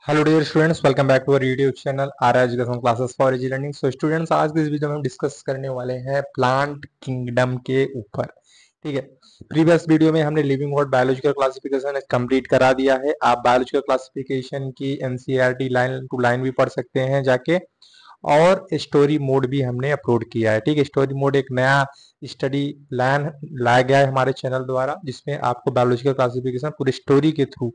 Hello dear students, welcome back to our YouTube channel R education classes for easy learning. So students, आज की इस video में हम discuss करने वाले हैं प्लांट किंगडम के ऊपर। ठीक है, प्रीवियस वीडियो में हमने लिविंग और बायोलॉजिकल क्लासिफिकेशन कंप्लीट करा दिया है। आप बायोलॉजिकल क्लासिफिकेशन की एनसीईआरटी लाइन टू लाइन भी पढ़ सकते हैं जाके, और स्टोरी मोड भी हमने अपलोड किया है। ठीक है, स्टोरी मोड एक नया स्टडी लाइन लाया गया है हमारे चैनल द्वारा, जिसमें आपको बायोलॉजिकल क्लासिफिकेशन पूरे स्टोरी के थ्रू,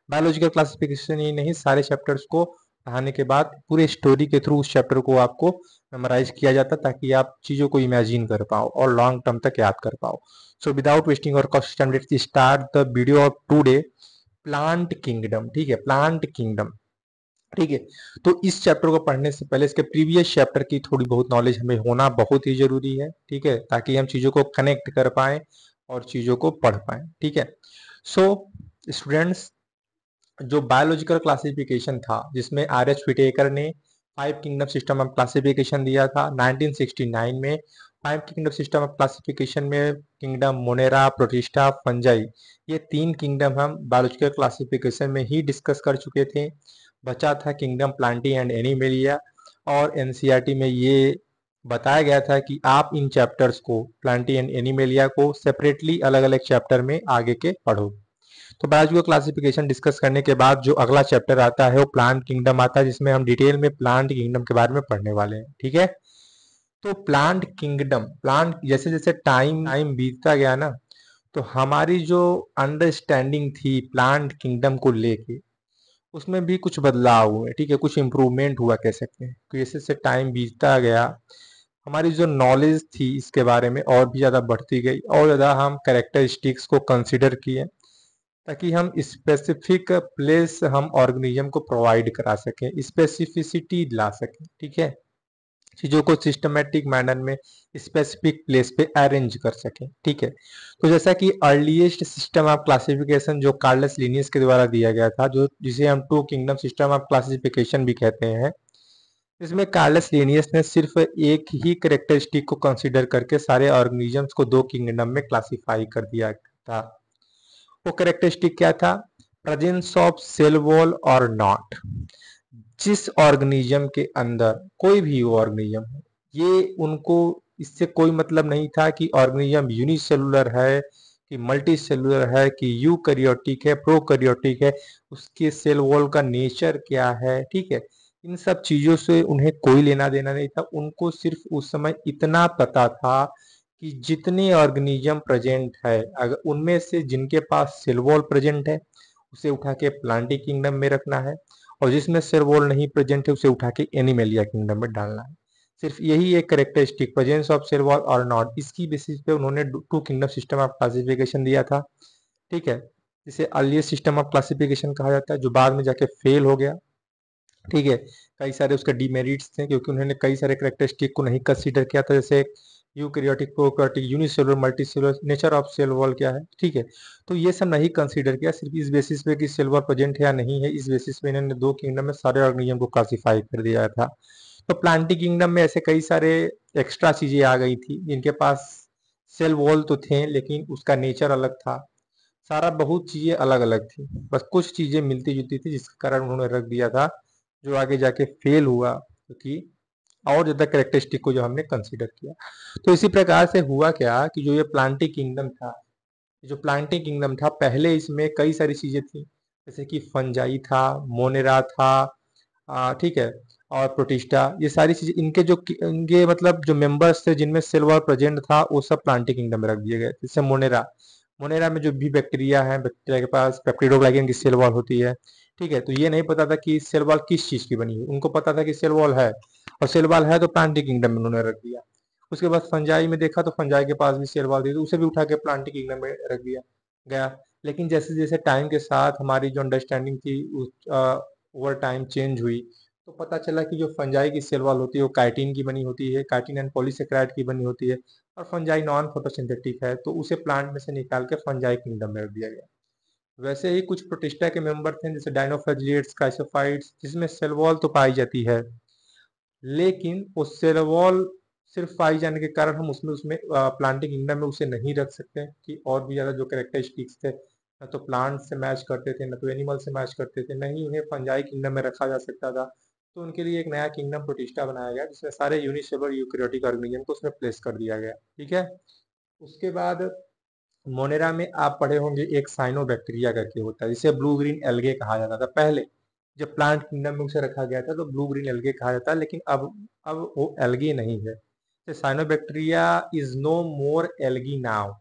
बायोलॉजिकल क्लासिफिकेशन ही नहीं सारे चैप्टर्स को पढ़ाने के बाद पूरे स्टोरी के थ्रू उस चैप्टर को आपको मेमोराइज किया जाता, ताकि आप चीजों को इमेजिन कर पाओ और लॉन्ग टर्म तक याद कर पाओ। सो विदाउट वेस्टिंग और cost time, let's start the video of today, plant kingdom. ठीक है, प्लांट किंगडम। ठीक है, तो इस चैप्टर को पढ़ने से पहले इसके प्रीवियस चैप्टर की थोड़ी बहुत नॉलेज हमें होना बहुत ही जरूरी है। ठीक है, ताकि हम चीजों को कनेक्ट कर पाए और चीजों को पढ़ पाए। ठीक है, सो स्टूडेंट्स, जो बायोलॉजिकल क्लासिफिकेशन था जिसमें आर एच फिटेकर ने five kingdom system of classification दिया था 1969 में। Five kingdom system of classification में किंगडम मोनेरा, प्रोटिस्टा, फंजाई, ये तीन किंगडम हम बायोलॉजिकल क्लासिफिकेशन में ही डिस्कस कर चुके थे। बचा था किंगडम प्लांटी एंड एनिमेलिया, और एनसीईआरटी में ये बताया गया था कि आप इन चैप्टर्स को, प्लांटी एंड एनिमेलिया को सेपरेटली अलग अलग चैप्टर में आगे के पढ़ो। तो बायोलॉजिकल क्लासिफिकेशन डिस्कस करने के बाद जो अगला चैप्टर आता है वो प्लांट किंगडम आता है, जिसमें हम डिटेल में प्लांट किंगडम के बारे में पढ़ने वाले हैं। ठीक है, तो प्लांट किंगडम, प्लांट जैसे जैसे टाइम टाइम बीतता गया ना, तो हमारी जो अंडरस्टैंडिंग थी प्लांट किंगडम को लेके, उसमें भी कुछ बदलाव हुए। ठीक है, कुछ इम्प्रूवमेंट हुआ कह सकते हैं, तो जैसे जैसे टाइम बीतता गया हमारी जो नॉलेज थी इसके बारे में और भी ज़्यादा बढ़ती गई, और ज़्यादा हम कैरेक्टरिस्टिक्स को कंसिडर किए, ताकि हम स्पेसिफिक प्लेस हम ऑर्गेनिज्म को प्रोवाइड करा सकें, स्पेसिफिसिटी ला सकें। ठीक है, चीज़ों को सिस्टमेटिक मैनर में स्पेसिफिक प्लेस पे अरेंज कर सकें। ठीक है, तो जैसा कि अर्लीस्ट सिस्टम ऑफ क्लासिफिकेशन जो कार्लस लिनियस के द्वारा दिया गया था, जो जिसे हम two kingdom system of classification भी कहते हैं, इसमें कार्लस लिनियस ने सिर्फ एक ही करेक्टरिस्टिक को कंसीडर करके सारे ऑर्गेनिजम्स को दो किंगडम में क्लासिफाई कर दिया था। वो करेक्टरिस्टिक क्या था? प्रेजेंस ऑफ सेल वॉल और नॉट। जिस ऑर्गेनिज्म के अंदर कोई भी ऑर्गेनिज्म हो, ये उनको इससे कोई मतलब नहीं था कि ऑर्गेनिज्म यूनिसेलुलर है कि मल्टी सेलुलर है कि यूकैरियोटिक है, प्रोकैरियोटिक है, उसके सेल वॉल का नेचर क्या है। ठीक है, इन सब चीजों से उन्हें कोई लेना देना नहीं था। उनको सिर्फ उस समय इतना पता था कि जितने ऑर्गेनिज्म प्रेजेंट है, अगर उनमें से जिनके पास सेल वॉल प्रेजेंट है उसे उठा के प्लांटी किंगडम में रखना है, और जिसमें सेल वॉल नहीं प्रेजेंट है उसे उठा के एनिमेलिया किंगडम में डालना है। सिर्फ यही एक characteristic, presence of cell wall और नॉट, इसकी बेसिस पे उन्होंने two kingdom system of classification दिया था। ठीक है, जिसे अर्लीस्ट सिस्टम ऑफ क्लासिफिकेशन कहा जाता है, जो बाद में जाके फेल हो गया। ठीक है, कई सारे उसके डिमेरिट्स थे, क्योंकि उन्होंने कई सारे करेक्टरिस्टिक को नहीं कंसीडर किया था, जैसे eukaryotic, prokaryotic, unicellular, multicellular, nature of cell wall क्या है। ठीक है, तो ये सब नहीं कंसीडर किया, सिर्फ इस बेसिस पे कि सेल वॉल प्रेजेंट है या नहीं है, इस बेसिस पे इन्होंने दो किंगडम में सारे ऑर्गेनिज्म को क्लासिफाई कर दिया था। तो प्लांटी किंगडम में ऐसे कई सारे एक्स्ट्रा चीजें आ गई थी, जिनके पास सेल वॉल तो थे लेकिन उसका नेचर अलग था। सारा बहुत चीजें अलग अलग थी, बस कुछ चीजें मिलती जुलती थी, जिसके कारण उन्होंने रख दिया था, जो आगे जाके फेल हुआ, क्योंकि और ज्यादा करेक्टरिस्टिक को जो हमने कंसीडर किया। तो इसी प्रकार से हुआ क्या कि जो ये प्लांटी किंगडम था, जो प्लांटी किंगडम था, पहले इसमें कई सारी चीजें थी, जैसे कि फंजाई था, मोनेरा था, ठीक है, और प्रोटिस्टा, ये सारी चीजें, इनके जो इनके मतलब जो मेंबर्स थे जिनमें सेल वॉल प्रेजेंट था, वो सब प्लांटी किंगडम में रख दिए गए। जैसे मोनेरा, मोनेरा में जो भी बैक्टीरिया है, बैक्टीरिया के पास पेप्टिडोग्लाइकन की सेल वॉल होती है। ठीक है, तो ये नहीं पता था कि सेल वॉल किस चीज की बनी है, उनको पता था कि सेल वॉल है, और सेल वॉल है तो प्लांटी किंगडम में उन्होंने रख दिया। उसके बाद फंजाई में देखा तो फंजाई के पास भी सेल वॉल थी, तो उसे भी उठा के प्लांटी किंगडम में रख दिया गया। लेकिन जैसे जैसे टाइम के साथ हमारी जो अंडरस्टैंडिंग थी ओवर टाइम चेंज हुई, तो पता चला कि जो फंजाई की सेल वॉल होती है वो काइटिन की बनी होती है, काइटिन एंड पॉलीसेकेराइड की बनी होती है, और फंजाई नॉन फोटोसिंथेटिक है, तो उसे प्लांट में से निकाल के फंजाई किंगडम में रख दिया गया। वैसे ही कुछ प्रोटिस्टा के मेंबर थे, जैसे डायनोफ्लैजिएट्स, काइसोफाइट्स, जिसमें सेल वॉल तो पाई जाती है, लेकिन वो सेल वॉल सिर्फ पाई जाने के कारण हम उसमें उसमें प्लांटिंग किंगडम में उसे नहीं रख सकते, कि और भी ज्यादा जो कैरेक्टरिस्टिक्स थे न तो प्लांट से मैच करते थे, न तो एनिमल से मैच करते थे, न ही उन्हें फंजाई किंगडम में रखा जा सकता था। तो उनके लिए एक नया किंगडम प्रोटिस्टा बनाया गया, जिसमें सारे यूनिसेलुलर यूकेरियोटिक ऑर्गेनिज्म को उसमें प्लेस कर दिया गया। ठीक है। उसके बाद मोनेरा में आप पढ़े होंगे एक साइनोबैक्टीरिया करके होता है, जिसे ब्लू ग्रीन एल्गे कहा जाता था पहले। जब प्लांट किंगडम में उसे रखा गया था तो ब्लू ग्रीन एल्गे कहा जाता है, लेकिन अब वो एल्गे नहीं है। तो cyanobacteria is no more algae now,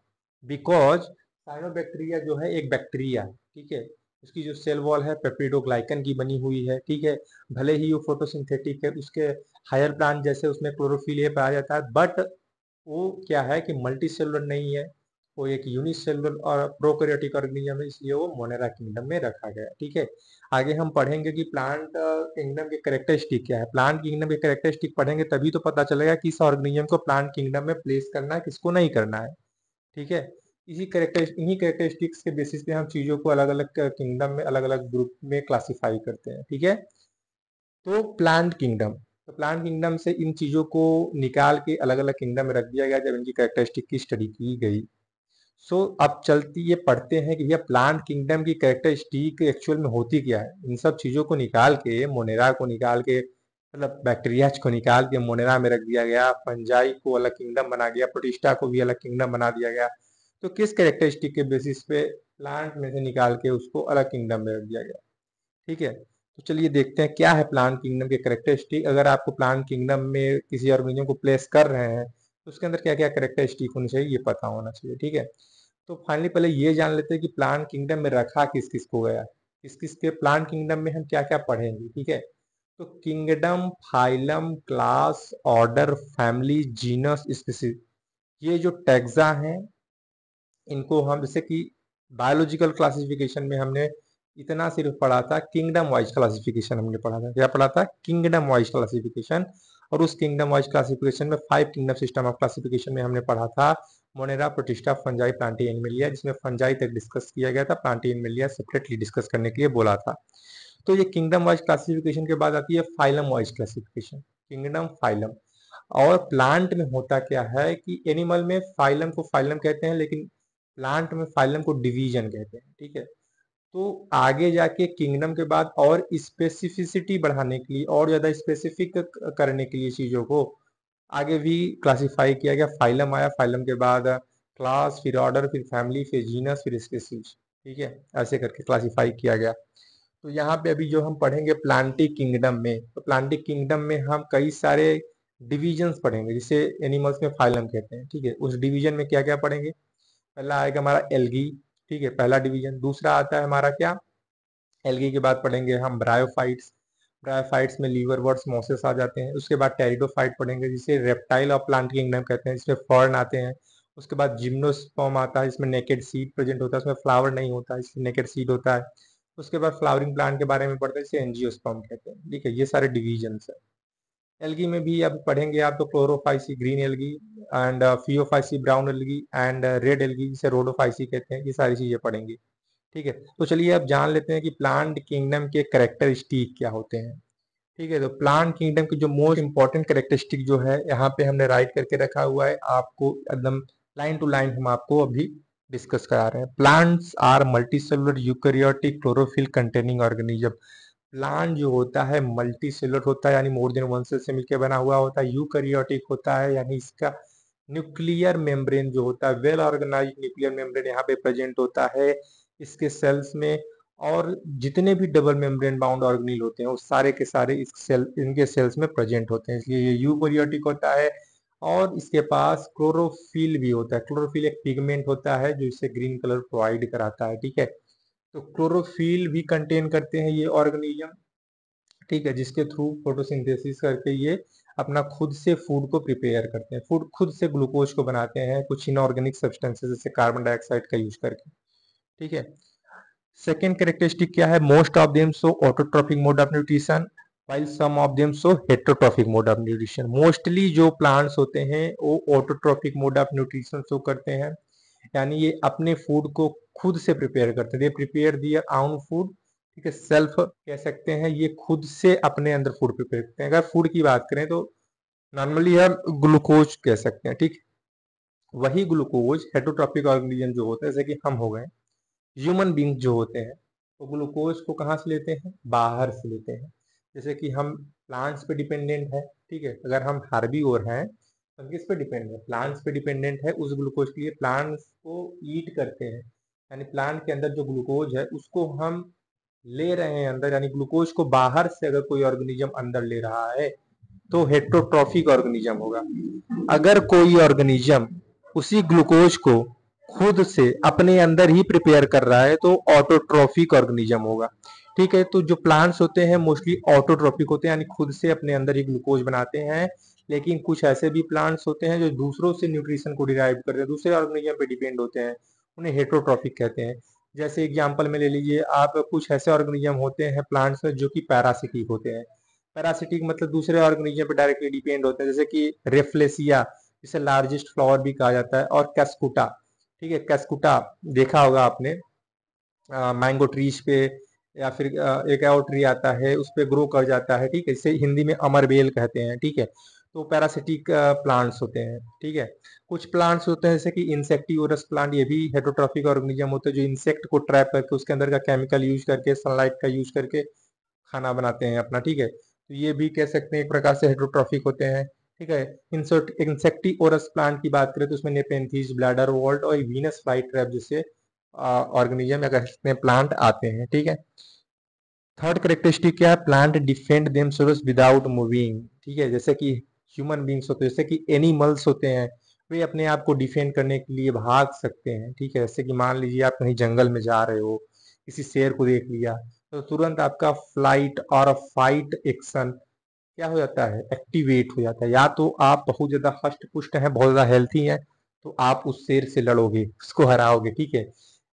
because cyanobacteria जो है एक बैक्टीरिया, ठीक है। उसकी जो सेल वॉल है पेप्टिडोग्लाइकन की बनी हुई है, ठीक है। भले ही वो फोटोसिंथेटिक है, उसके हायर प्लांट जैसे उसमें क्लोरोफिल ये पाया जाता है, बट वो क्या है कि मल्टी सेलुलर नहीं है, वो एक यूनिसेलुलर और प्रोकैरियोटिक ऑर्गेनिज्म है, इसलिए वो मोनेरा किंगडम में रखा गया। ठीक है। आगे हम पढ़ेंगे कि प्लांट किंगडम के कैरेक्टरिस्टिक क्या है। प्लांट किंगडम के कैरेक्टरिस्टिक पढ़ेंगे तभी तो पता चलेगा कि इस ऑर्गेनिज्म को प्लांट किंगडम में प्लेस करना है, किसको नहीं करना है। ठीक है। इन्हीं कैरेक्टरिस्टिक्स के बेसिस पे हम चीजों को अलग अलग किंगडम में अलग अलग ग्रुप में क्लासिफाई करते हैं। ठीक है। तो प्लांट किंगडम, तो प्लांट किंगडम से इन चीजों को निकाल के अलग अलग किंगडम में रख दिया गया जब इनकी कैरेक्टरिस्टिक की स्टडी की गई। अब चलती ये पढ़ते हैं कि यह प्लांट किंगडम की कैरेक्टरिस्टिक एक्चुअल में होती क्या है। इन सब चीजों को निकाल के, मोनेरा को निकाल के, मतलब बैक्टीरिया को निकाल के मोनेरा में रख दिया गया, फंजाई को अलग किंगडम बना दिया, प्रोटिस्टा को भी अलग किंगडम बना दिया गया। तो किस कैरेक्टरिस्टिक के बेसिस पे प्लांट में से निकाल के उसको अलग किंगडम में रख दिया गया। ठीक है। तो चलिए देखते हैं क्या है प्लांट किंगडम के कैरेक्टरिस्टिक। अगर आपको प्लांट किंगडम में किसी ऑर्गेनिज्म को प्लेस कर रहे हैं तो उसके अंदर क्या क्या कैरेक्टरिस्टिक होनी चाहिए, ये पता होना चाहिए। ठीक है। तो फाइनली पहले ये जान लेते हैं कि प्लांट किंगडम में रखा किस किस को गया, किस किस के प्लांट किंगडम में हम क्या क्या पढ़ेंगे। ठीक है। तो kingdom, phylum, class, order, family, genus, species, ये जो टैक्सा हैं, इनको हम जैसे कि बायोलॉजिकल क्लासिफिकेशन में हमने इतना सिर्फ पढ़ा था, किंगडम वाइज क्लासिफिकेशन हमने पढ़ा था। क्या पढ़ा था? Kingdom wise classification. और उस किंगडम वाइज क्लासिफिकेशन में 5 किंगडम सिस्टम ऑफ क्लासिफिकेशन में हमने पढ़ा था Monera, protista, fungi, Plantae, Animalia, जिसमें फंजाई तक डिस्कस किया गया था, प्लांटी, एनिमलिया सेपरेटली डिस्कस करने के लिए बोला था। तो ये किंगडम वाइज क्लासिफिकेशन के बाद आती है phylum wise classification, kingdom, phylum. और प्लांट में होता क्या है कि एनिमल में फाइलम को फाइलम कहते हैं, लेकिन प्लांट में फाइलम को डिवीजन कहते हैं। ठीक है। तो आगे जाके किंगडम के बाद और स्पेसिफिसिटी बढ़ाने के लिए, और ज्यादा स्पेसिफिक करने के लिए चीजों को आगे भी क्लासिफाई किया गया। फाइलम आया, फाइलम के बाद क्लास, फिर ऑर्डर, फिर फैमिली, फिर जीनस, फिर स्पीसीज। ठीक है। ऐसे करके क्लासिफाई किया गया। तो यहाँ पे अभी जो हम पढ़ेंगे प्लांटिक किंगडम में, तो प्लांटिक किंगडम में हम कई सारे डिविजन्स पढ़ेंगे, जिसे एनिमल्स में फाइलम कहते हैं। ठीक है। उस डिवीजन में क्या क्या पढ़ेंगे? पहला आएगा हमारा एल्गी। ठीक है, पहला डिवीजन। दूसरा आता है हमारा क्या? एल्गी के बाद पढ़ेंगे हम ब्रायोफाइट्स। ब्रायोफाइट्स में लीवर वर्ड्स, मोसेस आ जाते हैं। उसके बाद टेरिडोफाइट पढ़ेंगे, जिसे रेप्टाइल और प्लांट किंगडम कहते हैं, जिसमें फर्न आते हैं। उसके बाद जिम्नोस्पर्म आता है, इसमें नेकेड सीड प्रेजेंट होता है, इसमें फ्लावर नहीं होता है, इसमें नेकेड सीड होता है। उसके बाद फ्लावरिंग प्लांट के बारे में पढ़ते हैं, जिसे एंजियोस्पर्म कहते हैं। ठीक है, ये सारे डिवीजन है। एल्गी में भी अब पढ़ेंगे आप तो Chlorophyceae green algae, and Phaeophyceae brown algae, and red algae जिसे रोडोफाइसी कहते हैं। ये सारी चीजें पढ़ेंगे। ठीक है। तो चलिए अब जान लेते हैं कि प्लांट किंगडम के कैरेक्टरिस्टिक क्या होते हैं। ठीक है। तो प्लांट किंगडम की जो मोस्ट इंपॉर्टेंट कैरेक्टरिस्टिक जो है यहाँ पे हमने राइट करके रखा हुआ है, आपको एकदम लाइन टू लाइन हम आपको अभी डिस्कस करा रहे हैं। Plants are multicellular eukaryotic chlorophyll containing organism. Plant जो होता है मल्टी सेलुलर होता है, यानी मोर देन वन सेल से मिलकर बना हुआ होता है। यूकैरियोटिक होता है, यानी इसका न्यूक्लियर मेम्ब्रेन जो होता है, वेल ऑर्गेनाइज्ड न्यूक्लियर मेम्ब्रेन यहाँ पे प्रेजेंट होता है इसके सेल्स में। और जितने भी डबल मेम्ब्रेन बाउंड ऑर्गेनील होते हैं वो सारे के सारे इनके सेल्स में प्रेजेंट होते हैं, इसलिए ये यूकैरियोटिक होता है। और इसके पास क्लोरोफिल भी होता है। क्लोरोफिल एक पिगमेंट होता है जो इसे ग्रीन कलर प्रोवाइड कराता है। ठीक है। तो क्लोरोफिल भी कंटेन करते हैं ये ऑर्गेनिज्म। ठीक है, जिसके थ्रू फोटोसिंथेसिस करके ये अपना खुद से फूड को प्रिपेयर करते हैं, फूड खुद से ग्लूकोज को बनाते हैं कुछ इनऑर्गेनिक सब्सटेंसेस जैसे कार्बन डाइऑक्साइड का यूज करके। ठीक है। सेकेंड कैरेक्टरिस्टिक क्या है? Most of them show autotrophic mode of nutrition, while some of them show heterotrophic mode of nutrition. Mostly जो प्लांट्स होते हैं वो autotrophic mode of nutrition show करते हैं, यानी ये अपने फूड को खुद से प्रिपेयर करते हैं। दे प्रिपेयर दियर आउन फूड। ठीक है, सेल्फ कह सकते हैं, ये खुद से अपने अंदर फूड प्रिपेयर करते हैं। अगर फूड की बात करें तो नॉर्मली हम ग्लूकोज कह सकते हैं। ठीक, वही ग्लूकोज हेटरोट्रॉपिक ऑर्गेनिज्म जो होता है, जैसे कि हम हो गए, ह्यूमन बींग जो होते हैं वो ग्लूकोज को कहाँ से लेते हैं, बाहर से लेते हैं। जैसे कि हम प्लांट्स पे डिपेंडेंट है, ठीक है, अगर हम हार्बीवोर हैं तो हम किस पे डिपेंड है, प्लांट्स पे डिपेंडेंट है उस ग्लूकोज के लिए, प्लांट्स को ईट करते हैं, यानी प्लांट के अंदर जो ग्लूकोज है उसको हम ले रहे हैं अंदर, यानी ग्लूकोज को बाहर से अगर कोई ऑर्गेनिज्म अंदर ले रहा है तो हेट्रोट्रॉफिक ऑर्गेनिज्म होगा। अगर कोई ऑर्गेनिज्म उसी ग्लूकोज को खुद से अपने अंदर ही प्रिपेयर कर रहा है तो ऑटोट्रॉफिक ऑर्गेनिज्म होगा। ठीक है, तो जो प्लांट्स होते हैं मोस्टली ऑटोट्रॉफिक होते हैं, यानी खुद से अपने अंदर ही ग्लूकोज बनाते हैं। लेकिन कुछ ऐसे भी प्लांट्स होते हैं जो दूसरों से न्यूट्रिशन को डिराइव करते हैं, दूसरे ऑर्गेनिज्म पे डिपेंड होते हैं, उन्हें हेट्रोट्रॉफिक कहते हैं। जैसे एग्जांपल में ले लीजिए आप, कुछ ऐसे ऑर्गेनिज्म होते हैं प्लांट्स में जो कि पैरासिटिक होते हैं। पैरासिटिक मतलब दूसरे ऑर्गेनिज्म पे डायरेक्टली डिपेंड होते हैं, जैसे कि रेफ्लेसिया, जिसे लार्जेस्ट फ्लावर भी कहा जाता है, और कैस्कुटा। ठीक है, कैस्कुटा देखा होगा आपने मैंगो ट्रीज पे, या फिर एक और ट्री आता है उस पे ग्रो कर जाता है, ठीक है, इसे हिंदी में अमरबेल कहते हैं। ठीक है, तो पैरासिटिक प्लांट्स होते हैं। ठीक है, कुछ प्लांट्स होते हैं जैसे कि इंसेक्टिवोरस प्लांट, ये भी हेटेरोट्रॉफिक ऑर्गेनिज्म होते हैं जो इंसेक्ट को ट्रैप करके उसके अंदर का केमिकल यूज करके, सनलाइट का यूज करके खाना बनाते हैं अपना। ठीक है, तो ये भी कह सकते हैं एक प्रकार से हेटेरोट्रॉफिक होते हैं। ठीक है, इंसेक्टिवोरस प्लांट की बात करें तो उसमें नेपेंथीज, ब्लैडर वॉल्ट और वीनस फ्लाई ट्रैप जैसे ऑर्गेनिज्म या कह सकते हैं प्लांट आते हैं। ठीक है, थर्ड करेक्टरिस्टिक क्या है, plant defend themselves without moving. ठीक है, जैसे कि ह्यूमन बींग्स होते हैं, जैसे कि एनिमल्स होते हैं, वे अपने आप को डिफेंड करने के लिए भाग सकते हैं। ठीक है, जैसे कि मान लीजिए आप कहीं जंगल में जा रहे हो, किसी शेर को देख लिया तो तुरंत आपका फ्लाइट और फाइट एक्शन क्या हो जाता है, एक्टिवेट हो जाता है। या तो आप बहुत ज्यादा हष्ट पुष्ट हैं, बहुत ज्यादा हेल्थी हैं, तो आप उस शेर से लड़ोगे, उसको हराओगे। ठीक है,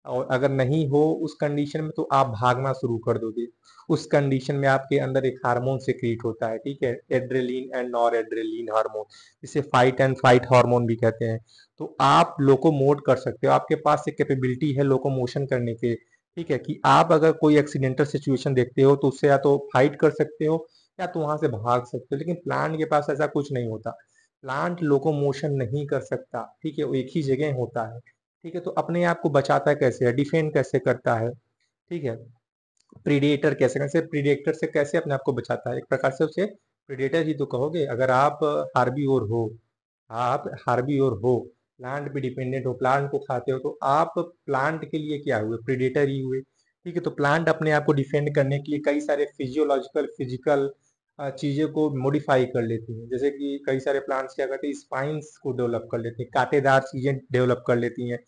और अगर नहीं हो उस कंडीशन में तो आप भागना शुरू कर दोगे। उस कंडीशन में आपके अंदर एक हार्मोन सिक्रीट होता है, ठीक है, adrenaline and nor adrenaline hormone, जिसे फाइट एंड फाइट हार्मोन भी कहते हैं। तो आप लोकोमोट कर सकते हो, आपके पास एक कैपेबिलिटी है लोकोमोशन करने के। ठीक है, कि आप अगर कोई एक्सीडेंटल सिचुएशन देखते हो तो उससे या तो फाइट कर सकते हो या तो वहां से भाग सकते हो। लेकिन प्लांट के पास ऐसा कुछ नहीं होता, प्लांट लोकोमोशन नहीं कर सकता। ठीक है, वो एक ही जगह होता है। ठीक है, तो अपने आप को बचाता कैसे है, डिफेंड कैसे करता है। ठीक है, प्रीडेटर कैसे, प्रीडेटर से कैसे अपने आप को बचाता है, एक प्रकार से उसे प्रीडेटर ही तो कहोगे। अगर आप हार्बीवोर हो, आप हार्बीवोर हो, प्लांट पे डिपेंडेंट हो, प्लांट को खाते हो, तो आप प्लांट के लिए क्या हुए, प्रीडेटर ही हुए। ठीक है, तो प्लांट अपने आप को डिफेंड करने के लिए कई सारे फिजियोलॉजिकल फिजिकल चीजें को मॉडिफाई कर लेती हैं। जैसे कि कई सारे प्लांट्स क्या करते हैं, स्पाइंस को डेवलप कर लेते हैं, कांटेदार चीजें डेवलप कर लेती हैं,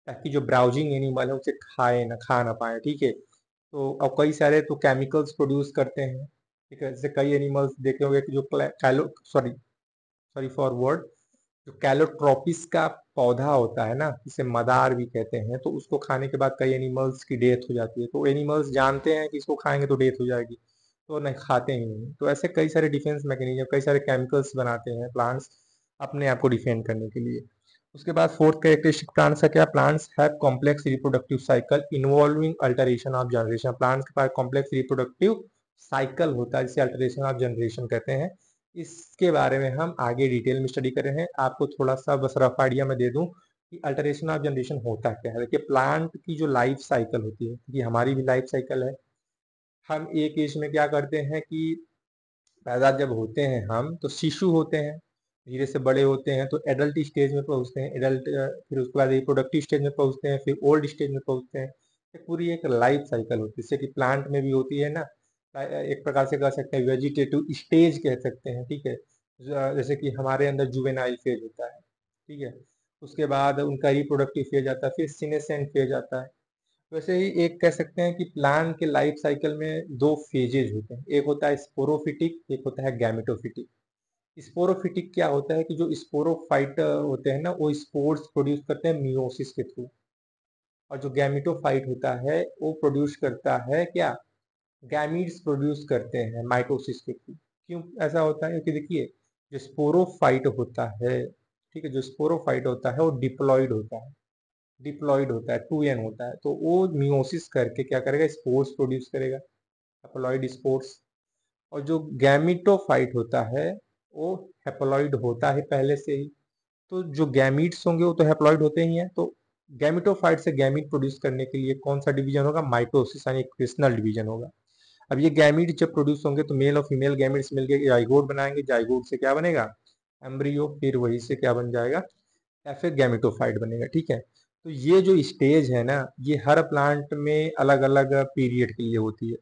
ताकि जो ब्राउजिंग एनिमल है उसे खाए ना, खा ना पाए। ठीक है, तो अब कई सारे तो केमिकल्स प्रोड्यूस करते हैं। ठीक है, जैसे कई एनिमल्स देखे होंगे कि जो कैलो सॉरी सॉरी फॉर वर्ड, जो कैलोट्रोपिस का पौधा होता है ना, जिसे मदार भी कहते हैं, तो उसको खाने के बाद कई एनिमल्स की डेथ हो जाती है। तो एनिमल्स जानते हैं कि इसको खाएंगे तो डेथ हो जाएगी, तो नहीं खाते ही नहीं। तो ऐसे कई सारे डिफेंस मैकेनिज्म, कई सारे केमिकल्स बनाते हैं प्लांट्स अपने आप को डिफेंड करने के लिए। उसके बाद फोर्थ कैरेक्टरिस्टिक प्लांट्स का क्या, plants have complex reproductive cycle involving alteration of generation. Plants के पास कॉम्प्लेक्स रिप्रोडक्टिव साइकिल होता है जिसे अल्टरेशन ऑफ जनरेशन कहते हैं। इसके बारे में हम आगे डिटेल में स्टडी कर रहे हैं। आपको थोड़ा सा बस रफ आइडिया मैं दे दूं कि अल्टरेशन ऑफ जनरेशन होता क्या है। देखिए, प्लांट की जो लाइफ साइकिल होती है, कि हमारी भी लाइफ साइकिल है। हम एक एज में क्या करते हैं कि पैदा जब होते हैं हम तो शिशु होते हैं, धीरे से बड़े होते हैं तो एडल्ट स्टेज में पहुंचते हैं, एडल्ट फिर उसके बाद रिप्रोडक्टिव स्टेज में पहुंचते हैं, फिर ओल्ड स्टेज में पहुंचते हैं। पूरी एक लाइफ साइकिल होती है, जैसे कि प्लांट में भी होती है ना। एक प्रकार से कह सकते हैं वेजिटेटिव स्टेज कह सकते हैं। ठीक है, जैसे कि हमारे अंदर जुवेनाइल फेज होता है, ठीक है, उसके बाद उनका रिप्रोडक्टिव फेज आता है, फिर सीनेसेंट फेज आता है। वैसे ही एक कह सकते हैं कि प्लांट के लाइफ साइकिल में दो फेजेज होते हैं, एक होता है स्पोरोफिटिक, एक होता है गैमेटोफिटिक। स्पोरोफिटिक क्या होता है कि जो स्पोरोफाइट होते हैं ना, वो स्पोर्स प्रोड्यूस करते हैं मियोसिस के थ्रू, और जो गैमेटोफाइट होता है वो प्रोड्यूस करता है क्या, गैमीट्स प्रोड्यूस करते हैं माइटोसिस के थ्रू। क्यों ऐसा होता है, क्योंकि देखिए जो स्पोरोफाइट होता है, ठीक है, जो स्पोरोफाइट होता है वो डिप्लॉइड होता है, डिप्लॉइड होता है, 2n होता है, तो वो मियोसिस करके क्या करेगा, स्पोर्स प्रोड्यूस करेगा, हैप्लॉइड स्पोर्स। और जो गैमिटोफाइट होता है वो हैप्लॉइड होता है पहले से ही। तो जो गैमीट्स होंगे वो तो हैप्लॉइड होते ही हैं, तो गैमिटोफाइट से गैमीट प्रोड्यूस करने के लिए कौन सा डिवीजन होगा? माइटोसिस यानी क्रिस्टल डिवीजन होगा। अब ये गैमीट जब प्रोड्यूस होंगे तो मेल और फीमेल गैमीट्स मिलकर जाइगोट बनाएंगे, जाइगोट से क्या बनेगा? एम्ब्रियो, फिर वही से क्या बन जाएगा? या फिर गैमेटोफाइट बनेगा। ठीक है, तो ये जो स्टेज है ना, ये हर प्लांट में अलग अलग पीरियड के लिए होती है।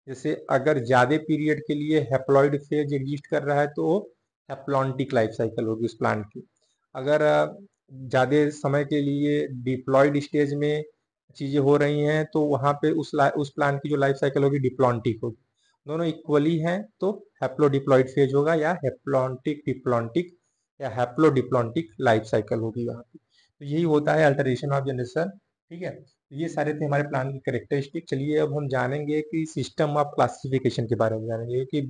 जैसे अगर ज्यादा पीरियड के लिए हैप्लॉइड फेज एग्जिस्ट कर रहा है तो हैप्लॉन्टिक लाइफ साइकिल होगी उस प्लांट की। अगर ज्यादा समय के लिए डिप्लॉइड स्टेज में चीजें हो रही हैं तो वहां पे उस प्लांट की जो लाइफ साइकिल होगी डिप्लॉन्टिक होगी। दोनों इक्वली हैं तो हैप्लोडिप्लॉइड फेज होगा, या हैप्लॉन्टिक डिप्लॉन्टिक या हैप्लोडिप्लॉन्टिक लाइफ साइकिल होगी वहां पे। तो यही होता है अल्टरेशन ऑफ जनरेशन। ठीक है, तो ये सारे थे हमारे प्लान की करेक्टरिस्टिक। चलिए अब हम जानेंगे कि सिस्टम ऑफ क्लासिफिकेशन के बारे में जानेंगे कि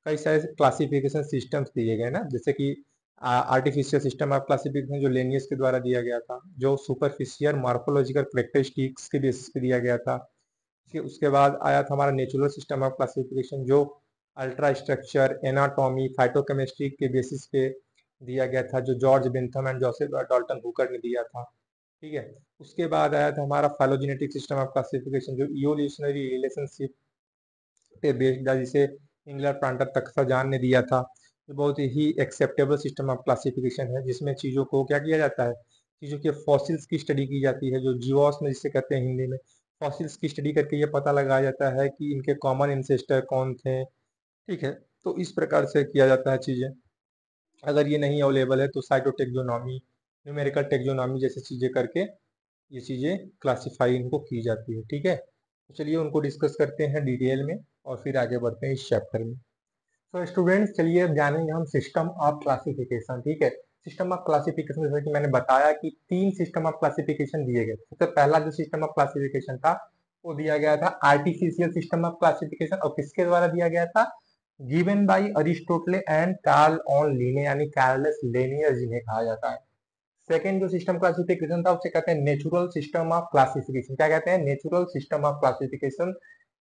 कई सारे क्लासिफिकेशन सिस्टम्स दिए गए ना, जैसे कि आर्टिफिशियल सिस्टम ऑफ क्लासिफिकेशन जो लेनियस के द्वारा दिया गया था, जो सुपरफिशियल मॉर्फोलॉजिकल करेक्टरिस्टिक्स के बेसिस पे दिया गया था। उसके बाद आया था हमारा नेचुरल सिस्टम ऑफ क्लासिफिकेशन जो अल्ट्रा स्ट्रक्चर, एनाटॉमी, फाइटोकेमिस्ट्री के बेसिस पे दिया गया था, जो George Bentham and Joseph Dalton Hooker ने दिया था। ठीक है, उसके बाद आया था हमारा फाइलोजेनेटिक सिस्टम ऑफ क्लासिफिकेशन जो इवोल्यूशनरी रिलेशनशिप पे बेस्ड था, जिसे इंग्लर प्लांटर तख्ताजान ने दिया था। ये बहुत ही एक्सेप्टेबल सिस्टम ऑफ क्लासिफिकेशन है, जिसमें चीज़ों को क्या किया जाता है, चीज़ों के फॉसिल्स की स्टडी की जाती है, जो जीवाश्म जिसे कहते हैं हिंदी में। फॉसिल्स की स्टडी करके ये पता लगाया जाता है कि इनके कॉमन इंसेस्टर कौन थे। ठीक है, तो इस प्रकार से किया जाता है चीज़ें। अगर ये नहीं अवेलेबल है तो साइटोटेक्सोनॉमी, न्यूमेरिकल टेक्सोनॉमी जैसी चीज़ें करके ये चीज़ें क्लासिफाई इनको की जाती है। ठीक है, तो चलिए उनको डिस्कस करते हैं डिटेल में और फिर आगे बढ़ते हैं इस चैप्टर में। तो स्टूडेंट्स चलिए अब जानेंगे हम सिस्टम ऑफ क्लासिफिकेशन। ठीक है, सिस्टम ऑफ क्लासिफिकेशन जैसे कि मैंने बताया कि 3 सिस्टम ऑफ क्लासिफिकेशन दिए गए। सबसे पहला जो सिस्टम ऑफ क्लासिफिकेशन था वो दिया गया था आर्टिफिशियल सिस्टम ऑफ क्लासिफिकेशन, और किसके द्वारा दिया गया था? Given by Aristotle and Carl von Linne, यानी कार्लस लिनियस जिन्हें कहा जाता है। सेकेंड जो सिस्टम क्लासिफिकेशन था उसे कहते हैं नेचुरल सिस्टम ऑफ क्लासिफिकेशन। क्या कहते हैं? Natural system of classification.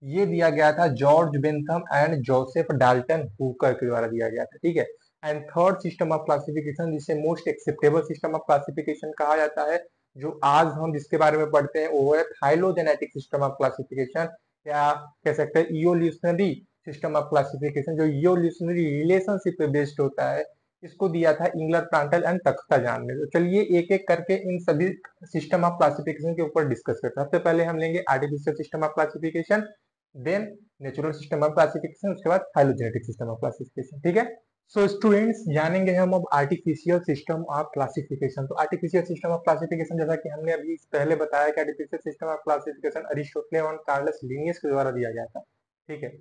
ये दिया गया था George Bentham and Joseph Dalton Hooker के द्वारा दिया गया था। ठीक है, and third system of classification जिसे most acceptable system of classification कहा जाता है, जो आज हम जिसके बारे में पढ़ते हैं वो है फाइलोजेनेटिक सिस्टम ऑफ क्लासिफिकेशन, या कह सकते हैं इवोल्यूशनरी सिस्टम ऑफ क्लासिफिकेशन, जो इवोल्यूशनरी रिलेशनशिप पे बेस्ड होता है। इसको दिया था इंग्लर प्लांटल एंड तख्ताजान ने। तो चलिए एक एक करके इन सभी सिस्टम ऑफ क्लासिफिकेशन के ऊपर डिस्कस करते हैं। सबसे पहले हम लेंगे artificial system of classification, then natural system of classification, उसके बाद फाइलोजेनेटिक सिस्टम ऑफ क्लासिफिकेशन। ठीक है, सो स्टूडेंट्स जानेंगे हम अब आर्टिफिशियल सिस्टम ऑफ क्लासिफिकेशन। तो आर्टिफिशियल सिस्टम ऑफ क्लासिफिकेशन जैसा कि हमने अभी पहले बताया कि artificial system of classification Aristotle और कार्लस लिनियस के द्वारा दिया गया था। ठीक है,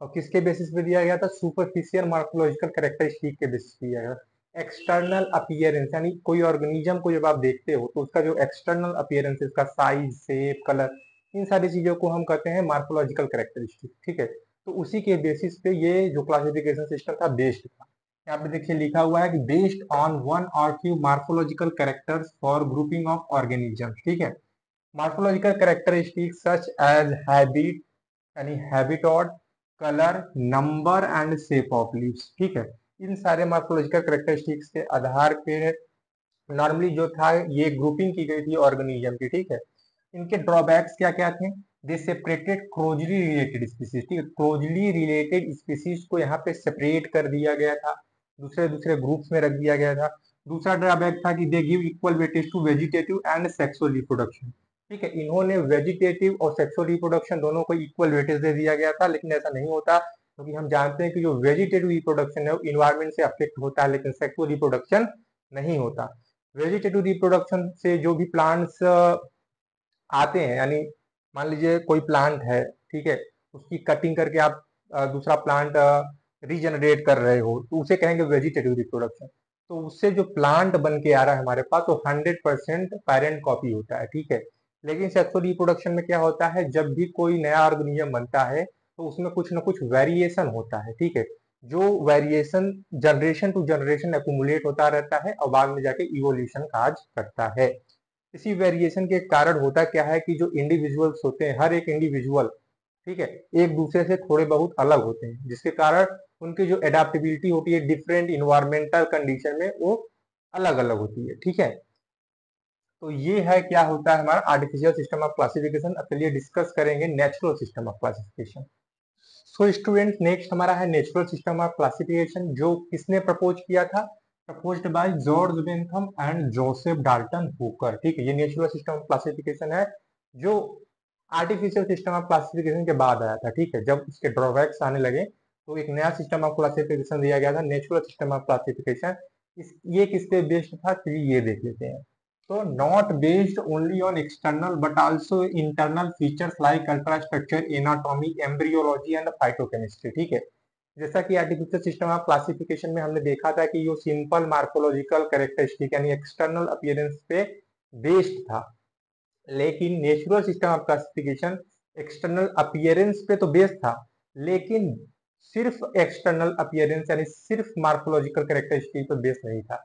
और किसके बेसिस पे दिया गया था? सुपरफिशियल मॉर्फोलॉजिकल कैरेक्टरिस्टिक के बेसिस पे दिया गया। एक्सटर्नल अपीयरेंस, यानी कोई ऑर्गेनिज्म को जब आप देखते हो तो उसका जो एक्सटर्नल अपीयरेंस, इसका साइज, शेप, कलर, इन सारी चीजों को हम कहते हैं मॉर्फोलॉजिकल कैरेक्टरिस्टिक। ठीक है, तो उसी के बेसिस पे ये जो क्लासिफिकेशन सिस्टम था बेस्ड था। यहाँ पे देखिए लिखा हुआ है कि बेस्ड ऑन वन और few morphological characters for grouping of organism. ठीक है, morphological characteristic such as habit, यानी habitat, colour, number and shape of leaves. ठीक है, इन सारे मॉर्फोलॉजिकल कैरेक्टरिस्टिक्स के आधार पे नॉर्मली जो था ये ग्रुपिंग की गई थी ऑर्गेनिज्म की। ठीक है, इनके ड्रॉबैक्स क्या क्या थे? दे सेपरेटेड क्लोजली रिलेटेड स्पीसीज। ठीक है, क्लोजली रिलेटेड स्पीसीज को यहाँ पे सेपरेट कर दिया गया था, दूसरे दूसरे ग्रुप्स में रख दिया गया था। दूसरा ड्रॉबैक था कि they give equal weightage to vegetative and sexual reproduction. ठीक है, इन्होंने वेजिटेटिव और सेक्सुअल रिप्रोडक्शन दोनों को इक्वल वेटेज दे दिया गया था, लेकिन ऐसा नहीं होता क्योंकि हम जानते हैं कि जो वेजिटेटिव रिप्रोडक्शन है वो इन्वायरमेंट से अफेक्ट होता है, लेकिन सेक्सुअल रिप्रोडक्शन नहीं होता। वेजिटेटिव रिप्रोडक्शन से जो भी प्लांट्स आते हैं, यानी मान लीजिए कोई प्लांट है, ठीक है, उसकी कटिंग करके आप दूसरा प्लांट रीजनरेट कर रहे हो तो उसे कहेंगे वेजिटेटिव रिप्रोडक्शन। तो उससे जो प्लांट बन के आ रहा है हमारे पास वो 100% पेरेंट कॉपी होता है। ठीक है, लेकिन सेक्सुअल रिप्रोडक्शन में क्या होता है, जब भी कोई नया ऑर्गेनिज्म बनता है तो उसमें कुछ ना कुछ वेरिएशन होता है। ठीक है, जो variation generation to generation accumulate होता रहता है और बाद में जाके इवोल्यूशन काज करता है। इसी वेरिएशन के कारण होता क्या है कि जो इंडिविजुअल्स होते हैं, हर एक इंडिविजुअल, ठीक है, एक दूसरे से थोड़े बहुत अलग होते हैं, जिसके कारण उनकी जो एडाप्टेबिलिटी होती है डिफरेंट इन्वायरमेंटल कंडीशन में वो अलग अलग होती है। ठीक है, तो ये है क्या होता है हमारा आर्टिफिशियल सिस्टम ऑफ क्लासिफिकेशन। अब चलिए डिस्कस करेंगे natural system of classification. So student next हमारा है नेचुरल सिस्टम ऑफ क्लासिफिकेशन, जो किसने प्रपोज किया था? Proposed by George Bentham and Joseph Dalton Hooker. ठीक है, ये नेचुरल सिस्टम ऑफ क्लासिफिकेशन है जो आर्टिफिशियल सिस्टम ऑफ क्लासिफिकेशन के बाद आया था। ठीक है, जब उसके ड्रॉबैक्स आने लगे तो एक नया सिस्टम ऑफ क्लासिफिकेशन दिया गया था, नेचुरल सिस्टम ऑफ क्लासिफिकेशन। ये किस पे बेस्ड था, चलिए ये देख लेते हैं। तो not based only on external but also internal features like ultra structure, anatomy, embryology and phytochemistry. ठीक है, जैसा कि आर्टिफिशियल सिस्टम ऑफ क्लासिफिकेशन में हमने देखा था कि ये सिंपल मार्कोलॉजिकल कैरेक्टरिस्टिक यानी एक्सटर्नल अपीयरेंस पे बेस्ड था, लेकिन natural system of classification external appearance पे तो बेस्ड था, लेकिन सिर्फ एक्सटर्नल अपीयरेंस यानी सिर्फ मार्कोलॉजिकल कैरेक्टरिस्टिक पे बेस्ड नहीं था।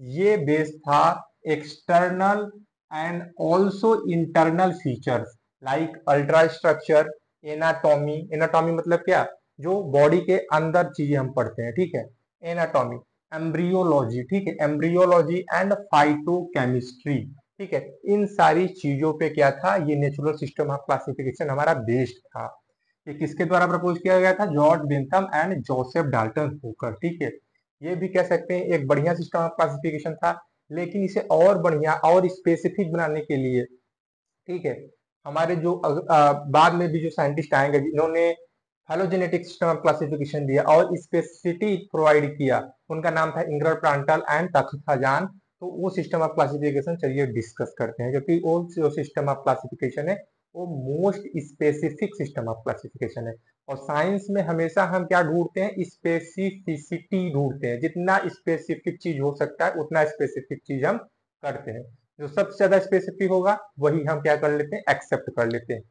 ये बेस्ड था external and also internal features like ultra structure, anatomy. Anatomy मतलब क्या, जो बॉडी के अंदर चीजें हम पढ़ते हैं। ठीक है, एनाटॉमी, एम्ब्रियोलॉजी। ठीक है, एम्ब्रियोलॉजी एंड फाइटोकेमिस्ट्री। ठीक है, इन सारी चीजों पे क्या था, ये नेचुरल सिस्टम ऑफ क्लासिफिकेशन हमारा बेस्ड था। ये किसके द्वारा प्रपोज किया गया था? George Bentham and Joseph Dalton Hooker. ठीक है, ये भी कह सकते हैं एक बढ़िया सिस्टम ऑफ क्लासिफिकेशन था, लेकिन इसे और बढ़िया और स्पेसिफिक बनाने के लिए, ठीक है, हमारे जो बाद में भी जो साइंटिस्ट आएंगे जिन्होंने फाइलोजेनेटिक सिस्टम ऑफ क्लासिफिकेशन दिया और स्पेसिफिसिटी प्रोवाइड किया, उनका नाम था इंग्रर प्रांटल एंड तख्ताजान। तो वो सिस्टम ऑफ क्लासिफिकेशन चलिए डिस्कस करते हैं, क्योंकि वो जो सिस्टम ऑफ क्लासिफिकेशन है वो most specific system of classification है। और साइंस में हमेशा हम क्या ढूंढते हैं? स्पेसिफिसिटी ढूंढते हैं। जितना स्पेसिफिक चीज हो सकता है उतना स्पेसिफिक चीज हम करते हैं। जो सबसे ज्यादा स्पेसिफिक होगा वही हम क्या कर लेते हैं? एक्सेप्ट कर लेते हैं।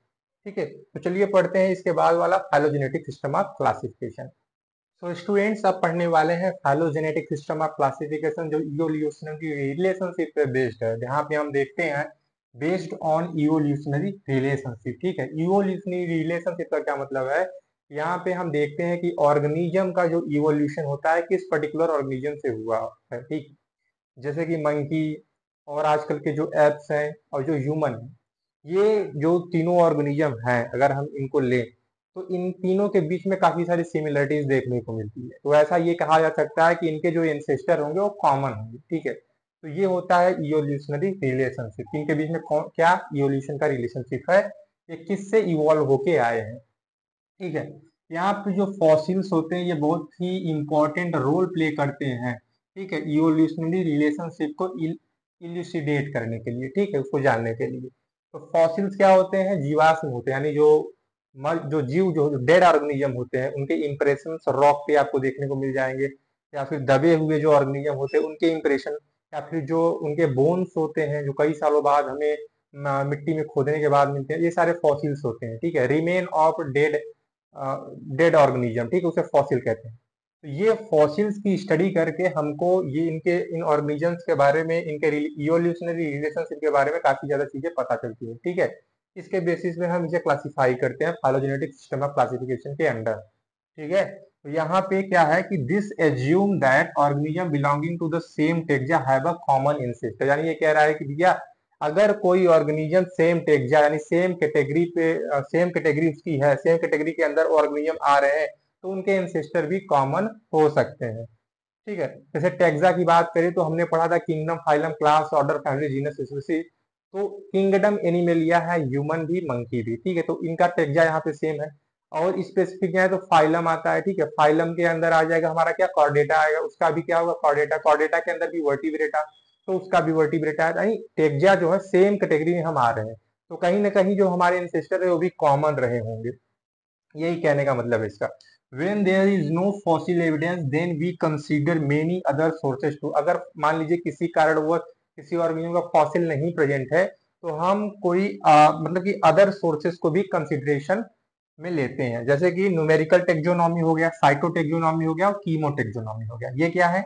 ठीक है, तो चलिए पढ़ते हैं इसके बाद वाला फाइलोजेनेटिक सिस्टम ऑफ क्लासिफिकेशन। तो स्टूडेंट्स अब पढ़ने वाले हैं फाइलोजेनेटिक सिस्टम ऑफ क्लासिफिकेशन, जो इवोल्यूशनरी रिलेशनशिप पे बेस्ड है। जहां पे हम देखते हैं बेस्ड ऑन इवोल्यूशनरी रिलेशनशिप। ठीक है, इवोल्यूशनरी रिलेशनशिप का क्या मतलब है? यहाँ पे हम देखते हैं कि ऑर्गेनिज्म का जो इवोल्यूशन होता है किस पर्टिकुलर ऑर्गेनिज्म से हुआ है। ठीक, जैसे कि मंकी और आजकल के जो एप्स हैं और जो ह्यूमन है, ये जो तीनों ऑर्गेनिज्म हैं अगर हम इनको लें तो इन तीनों के बीच में काफी सारी सिमिलरिटीज देखने को मिलती है। तो ऐसा ये कहा जा सकता है कि इनके जो एंसेस्टर होंगे वो कॉमन होंगे। ठीक है, तो ये होता है इवोल्यूशनरी रिलेशनशिप। इनके बीच में क्या इवोल्यूशन का रिलेशनशिप है, ये किससे इवॉल्व होके आए हैं। ठीक है, यहाँ पे जो फॉसिल्स होते हैं ये बहुत ही इंपॉर्टेंट रोल प्ले करते हैं। ठीक है, इवोल्यूशनरी रिलेशनशिप को इल्यूसिडेट करने के लिए, ठीक है, उसको जानने के लिए। तो फॉसिल्स क्या होते हैं? जीवाश्म होते हैं, यानी जो जो जीव जो डेड ऑर्गेनिज्म होते हैं उनके इंप्रेशन रॉक पे आपको देखने को मिल जाएंगे, या फिर दबे हुए जो ऑर्गेनिज्म होते हैं उनके इंप्रेशन, या फिर जो उनके बोन्स होते हैं जो कई सालों बाद हमें मिट्टी में खोदने के बाद मिलते हैं, ये सारे फॉसिल्स होते हैं। ठीक है, रिमेन ऑफ डेड ऑर्गेनिज्म, ठीक है, उसे फॉसिल कहते हैं। तो ये फॉसिल्स की स्टडी करके हमको ये इनके इन ऑर्गेनिजम्स के बारे में, इनके इवोल्यूशनरी रिलेशनशिप के बारे में काफी ज्यादा चीजें पता चलती है। ठीक है, इसके बेसिस में हम इसे क्लासिफाई करते हैं फाइलोजेनेटिक सिस्टम ऑफ क्लासिफिकेशन के अंडर। ठीक है, तो यहाँ पे क्या है कि this assume that organism belonging to the same taxa have a common ancestor. यानी ये कह रहा है कि भैया अगर कोई ऑर्गेनिज्म सेम टेक्जा यानी सेम कैटेगरी पे, सेम कैटेगरी उसकी है, सेम कैटेगरी के अंदर ऑर्गेनिज्म आ रहे हैं, तो उनके एंसेस्टर भी कॉमन हो सकते हैं। ठीक है, जैसे टेक्सा की बात करें तो हमने पढ़ा था kingdom, phylum, class, order, family, genus, species. तो किंगडम एनिमेलिया है, ह्यूमन भी, मंकी भी। ठीक है, तो इनका टेक्सा यहाँ पे सेम है। और स्पेसिफिक है तो फाइलम आता है। ठीक है, फाइलम के अंदर आ जाएगा हमारा क्या? कॉर्डेटा आएगा, उसका भी क्या होगा? कॉर्डेटा। कॉर्डेटा के अंदर भी वर्टिब्रेटा, तो उसका भी वर्टिब्रेटा है। यानी टेक्सा जो है सेम कैटेगरी में हम आ रहे हैं, तो कहीं ना कहीं जो हमारे इंसेस्टर है वो भी कॉमन रहे होंगे। यही कहने का मतलब है इसका। When there is no fossil evidence, then we consider many other sources to। अगर मान लीजिए किसी कारणवश किसी ऑर्गेनिज्म का फॉसिल नहीं प्रेजेंट है, तो हम कोई मतलब कि अदर सोर्सेस को भी कंसिडरेशन में लेते हैं, जैसे कि न्यूमेरिकल टेक्सोनॉमी हो गया, साइटोटेक्सोनॉमी हो गया और कीमोटेक्सोनॉमी हो गया। ये क्या है?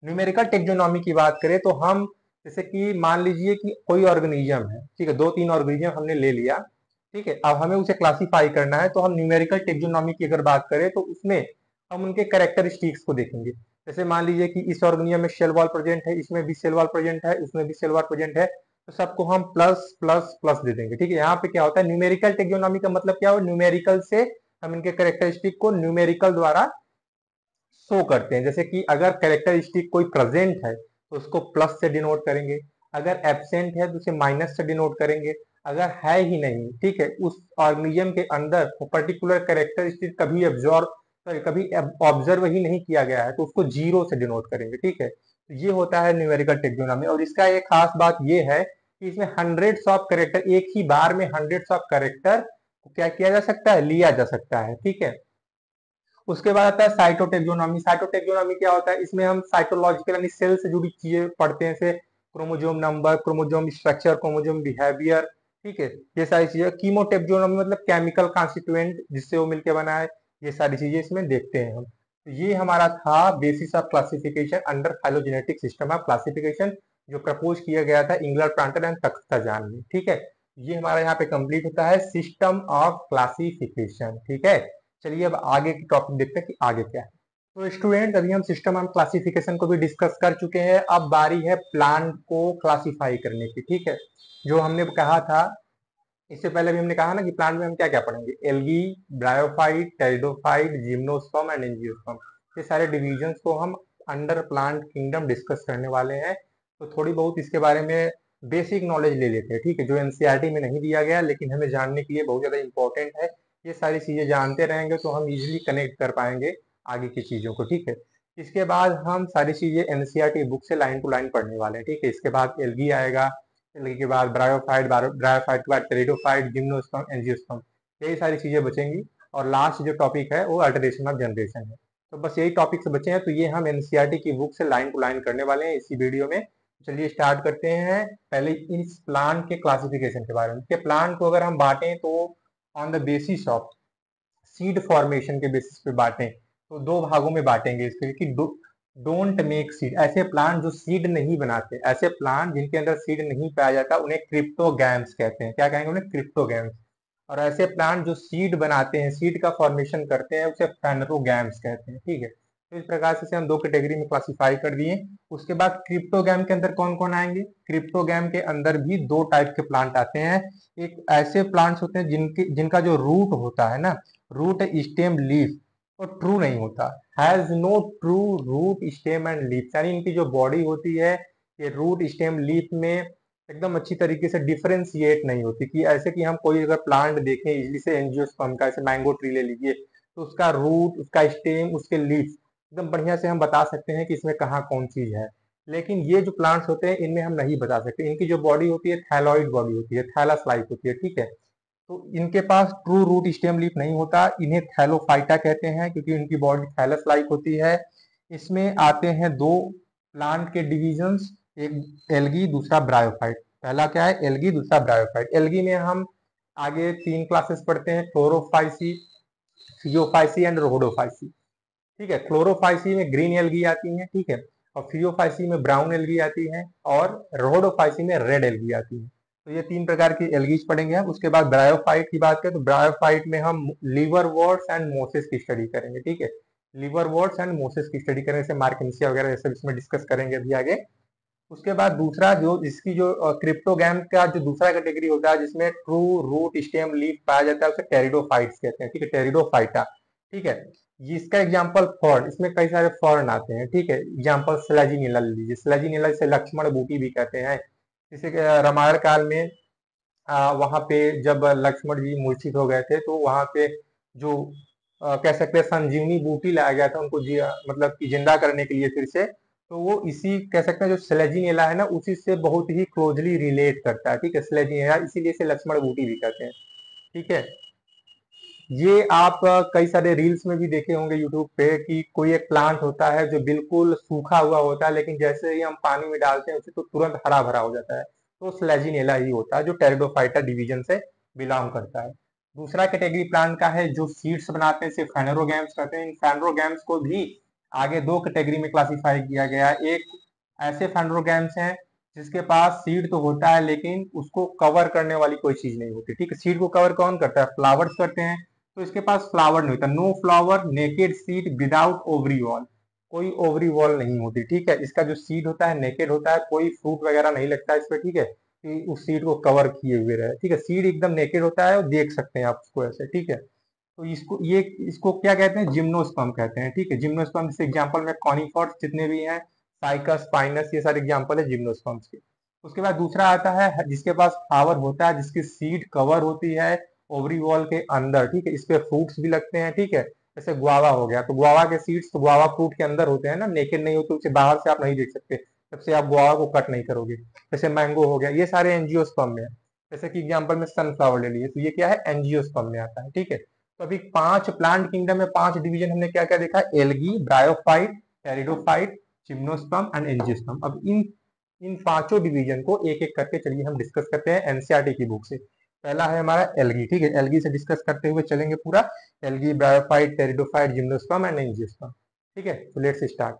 न्यूमेरिकल टेक्सोनॉमी की बात करें तो हम जैसे कि मान लीजिए कि कोई ऑर्गेनिज्म है, ठीक है, दो तीन ऑर्गेनिज्म हमने ले लिया, ठीक है, अब हमें उसे क्लासिफाई करना है, तो हम न्यूमेरिकल टेक्सोनॉमी की अगर बात करें तो उसमें हम उनके कैरेक्टरिस्टिक्स को देखेंगे। जैसे मान लीजिए कि इस ऑर्गेनिज्म में सेल वॉल प्रेजेंट है, इसमें भी सेल वॉल प्रेजेंट है, उसमें भी सेल वॉल प्रेजेंट है, तो सबको हम प्लस प्लस प्लस दे देंगे। ठीक है, यहाँ पे क्या होता है, न्यूमेरिकल टेक्सोनॉमी का मतलब क्या हो, न्यूमेरिकल से हम इनके कैरेक्टरिस्टिक को न्यूमेरिकल द्वारा शो करते हैं। जैसे कि अगर कैरेक्टरिस्टिक कोई प्रेजेंट है तो उसको प्लस से डिनोट करेंगे, अगर एब्सेंट है तो उसे माइनस से डिनोट करेंगे, अगर है ही नहीं, ठीक है, उस ऑर्गेनिज्म के अंदर वो पर्टिकुलर कैरेक्टरिस्टिक कभी एब्जॉर्ब सॉरी कभी ऑब्जर्व ही नहीं किया गया है तो उसको जीरो से डिनोट करेंगे। ठीक है, तो ये होता है न्यूमेरिकल टेक्सोनॉमी। और इसका एक खास बात ये है कि इसमें हंड्रेड्स ऑफ कैरेक्टर, एक ही बार में हंड्रेड्स ऑफ कैरेक्टर को क्या किया जा सकता है, लिया जा सकता है। ठीक है, उसके बाद आता है साइटोटेक्सोनॉमी। साइटोटेक्सोनॉमी क्या होता है, इसमें हम साइटोलॉजिकल यानी सेल से जुड़ी चीजें पढ़ते हैं, जैसे chromosome number, chromosome structure, chromosome behaviour. ठीक है, ये सारी चीजें। कीमोटेक्सोनॉमी मतलब केमिकल कॉन्स्टिट्यूएंट जिससे वो मिलकर बना है, ये सारी चीजें इसमें देखते हैं हम। तो ये हमारा था basis of classification under phylogenetic system of classification, जो प्रपोज किया गया था इंग्लर प्लांटर एंड तख्ताजान में। ठीक है, ये हमारा यहाँ पे कंप्लीट होता है सिस्टम ऑफ क्लासिफिकेशन। ठीक है, चलिए अब आगे की टॉपिक देखते हैं कि आगे क्या है। तो स्टूडेंट, अभी हम सिस्टम ऑफ क्लासिफिकेशन को भी डिस्कस कर चुके हैं, अब बारी है प्लांट को क्लासिफाई करने की। ठीक है, जो हमने कहा था इससे पहले भी हमने कहा ना कि प्लांट में हम क्या क्या पढ़ेंगे, algae, bryophyte, pteridophyte, gymnosperm and angiosperm, ये सारे डिविजन्स को हम अंडर प्लांट किंगडम डिस्कस करने वाले हैं। तो थोड़ी बहुत इसके बारे में बेसिक नॉलेज ले लेते हैं। ठीक है, जो एनसीईआरटी में नहीं दिया गया लेकिन हमें जानने के लिए बहुत ज्यादा इंपॉर्टेंट है। ये सारी चीजें जानते रहेंगे तो हम इजिली कनेक्ट कर पाएंगे आगे की चीजों को। ठीक है, इसके बाद हम सारी चीजें एनसीईआरटी बुक से लाइन टू लाइन पढ़ने वाले हैं। ठीक है, इसके बाद एल्गी आएगा, एल्गी के बाद ब्रायोफाइट, ब्रायोफाइट के बाद टेरिडोफाइट, जिम्नोस्पर्म, एंजियोस्पर्म, यही सारी चीजें बचेंगी। और लास्ट जो टॉपिक है वो अल्टरेशन ऑफ जनरेशन है। तो बस यही टॉपिक्स बचे हैं, तो ये हम एनसीईआरटी की बुक से लाइन टू लाइन करने वाले हैं इसी वीडियो में। चलिए स्टार्ट करते हैं। पहले इस प्लांट के क्लासिफिकेशन के बारे में, कि प्लांट को अगर हम बांटें तो on the basis of seed formation के बेसिस पे बांटें तो दो भागों में बांटेंगे इसके, कि डोंट मेक सीड, ऐसे प्लांट जो सीड नहीं बनाते, ऐसे प्लांट जिनके अंदर सीड नहीं पाया जाता उन्हें क्रिप्टोगैम्स कहते हैं। क्या कहेंगे उन्हें, क्रिप्टोगैम्स। और ऐसे प्लांट जो सीड बनाते हैं, सीड का फॉर्मेशन करते हैं, उसे फेनरोगैम्स कहते हैं। ठीक है, तो इस प्रकार से हम दो कैटेगरी में क्लासिफाई कर दिए। उसके बाद क्रिप्टोगैम के अंदर कौन कौन आएंगे, क्रिप्टोगैम के अंदर भी दो टाइप के प्लांट आते हैं। एक ऐसे प्लांट्स होते हैं जिनका जो रूट होता है ना, रूट स्टेम लीफ, वो ट्रू नहीं होता, has no true root stem and leaf, यानी इनकी जो बॉडी होती है ये रूट स्टेम लीफ में एकदम अच्छी तरीके से डिफरेंशिएट नहीं होती। कि ऐसे कि हम कोई अगर प्लांट देखें इजली से एंजियोस्पर्म का, ऐसे मैंगो ट्री ले लीजिए, तो उसका रूट, उसका स्टेम, उसके लीफ एकदम बढ़िया से हम बता सकते हैं कि इसमें कहाँ कौन चीज है। लेकिन ये जो प्लांट्स होते हैं इनमें हम नहीं बता सकते। इनकी जो बॉडी होती है थैलॉइड बॉडी होती है, थैलस लाइक होती है। ठीक है, तो इनके पास ट्रू रूट स्टेम लीफ नहीं होता, इन्हें थैलोफाइटा कहते हैं क्योंकि इनकी बॉडी थैलस लाइक होती है। इसमें आते हैं दो प्लांट के डिविजन्स, एक एल्गी, दूसरा ब्रायोफाइट। पहला क्या है, एल्गी, दूसरा ब्रायोफाइट। एल्गी में हम आगे तीन क्लासेस पढ़ते हैं, क्लोरोफाइसी, फियोफाइसी एंड रोहोडोफाइसी। ठीक है, क्लोरोफाइसी में ग्रीन एल्गी आती है, ठीक है, और फियोफाइसी में ब्राउन एल्गी आती है, और रोहोडोफाइसी में रेड एल्गी आती है। तो ये तीन प्रकार की एल्गीज पढ़ेंगे हम। उसके बाद ब्रायोफाइट की बात करें तो ब्रायोफाइट में हम लीवर वर्ड्स एंड मोसेस की स्टडी करेंगे। ठीक है, लीवर वर्ड्स एंड मोसेस की स्टडी करेंगे, जैसे मार्केंसिया वगैरह ये सब इसमें डिस्कस करेंगे अभी आगे। उसके बाद दूसरा जो इसकी जो क्रिप्टोगैम का जो दूसरा कैटेगरी होता है जिसमें ट्रू रूट स्टेम लीफ पाया जाता है उसे टेरिडोफाइट्स कहते हैं। ठीक है, टेरिडोफाइटा। ठीक है, इसका एग्जाम्पल फर्न, इसमें कई सारे फर्न आते हैं। ठीक है, एग्जाम्पल स्लेजिनिला ले लीजिए, स्लेजिनिला जिसे लक्ष्मण बूटी भी कहते हैं। जैसे कि रामायण काल में वहां पे जब लक्ष्मण जी मूर्छित हो गए थे तो वहां पे जो कह सकते हैं संजीवनी बूटी लाया गया था उनको मतलब कि जिंदा करने के लिए फिर से, तो वो इसी कह सकते हैं जो स्लेजिनिला है ना उसी से बहुत ही क्लोजली रिलेट करता है। ठीक है, स्लेजिनिला इसीलिए इसे लक्ष्मण बूटी भी कहते हैं। ठीक है, ये आप कई सारे रील्स में भी देखे होंगे यूट्यूब पे कि कोई एक प्लांट होता है जो बिल्कुल सूखा हुआ होता है लेकिन जैसे ही हम पानी में डालते हैं उसे तो तुरंत हरा भरा हो जाता है, तो स्लेजिनेला ही होता है जो टेरिडोफाइटा डिवीजन से बिलोंग करता है। दूसरा कैटेगरी प्लांट का है जो सीड्स बनाते हैं, इसे फेनरोगैम्स कहते हैं। इन फेनरोगैम्स को भी आगे दो कैटेगरी में क्लासिफाई किया गया है। एक ऐसे फेनरोगैम्स हैं जिसके पास सीड तो होता है लेकिन उसको कवर करने वाली कोई चीज नहीं होती। ठीक है, सीड को कवर कौन करता है, फ्लावर्स करते हैं, तो इसके पास फ्लावर नहीं होता, no flower, naked seed without ovary wall, कोई ओवरी वॉल नहीं होती। ठीक है, इसका जो सीड होता है नेकेड होता है, कोई फ्रूट वगैरह नहीं लगता है इस पे। ठीक है, कि उस सीड को कवर किए हुए रहे, ठीक है। सीड एकदम नेकेड होता है और देख सकते हैं आप उसको ऐसे, ठीक है। तो इसको क्या कहते हैं, जिम्नोस्पर्म कहते हैं, ठीक है। जिम्नोस्पर्म जैसे एग्जांपल में कॉनिफर्स जितने भी हैं, साइकस, पाइनस, ये सारे एग्जांपल है जिम्नोस्पर्म्स के। उसके बाद दूसरा आता है जिसके पास फ्लावर होता है, जिसकी सीड कवर होती है ओवरी वॉल के अंदर, ठीक है। इस पे फ्रूट्स भी लगते हैं, ठीक है। जैसे गुआवा हो गया, तो गुआवा के सीड्स तो गुआवा फ्रूट के अंदर होते हैं ना, नेकेड नहीं होते, उसे बाहर से आप नहीं देख सकते, तब से आप गुआवा को कट नहीं करोगे। जैसे मैंगो हो गया, ये सारे एंजियोस्पर्म में है। जैसे कि एग्जांपल में सनफ्लावर ले लिए, तो ये क्या है, एंजियोस्पर्म में आता है, ठीक है। तो अभी 5 प्लांट किंगडम में 5 डिवीजन हमने क्या क्या देखा, algae, bryophyte, pteridophyte, gymnosperm and angiosperm. अब इन इन पांचों डिवीजन को एक एक करके चलिए हम डिस्कस करते हैं एनसीईआरटी की बुक से। पहला है हमारा एल्गी, ठीक है। एल्गी से डिस्कस करते हुए चलेंगे पूरा, algae, bryophyte, pteridophyte, gymnosperm and angiosperm, ठीक है। तो लेट्स स्टार्ट।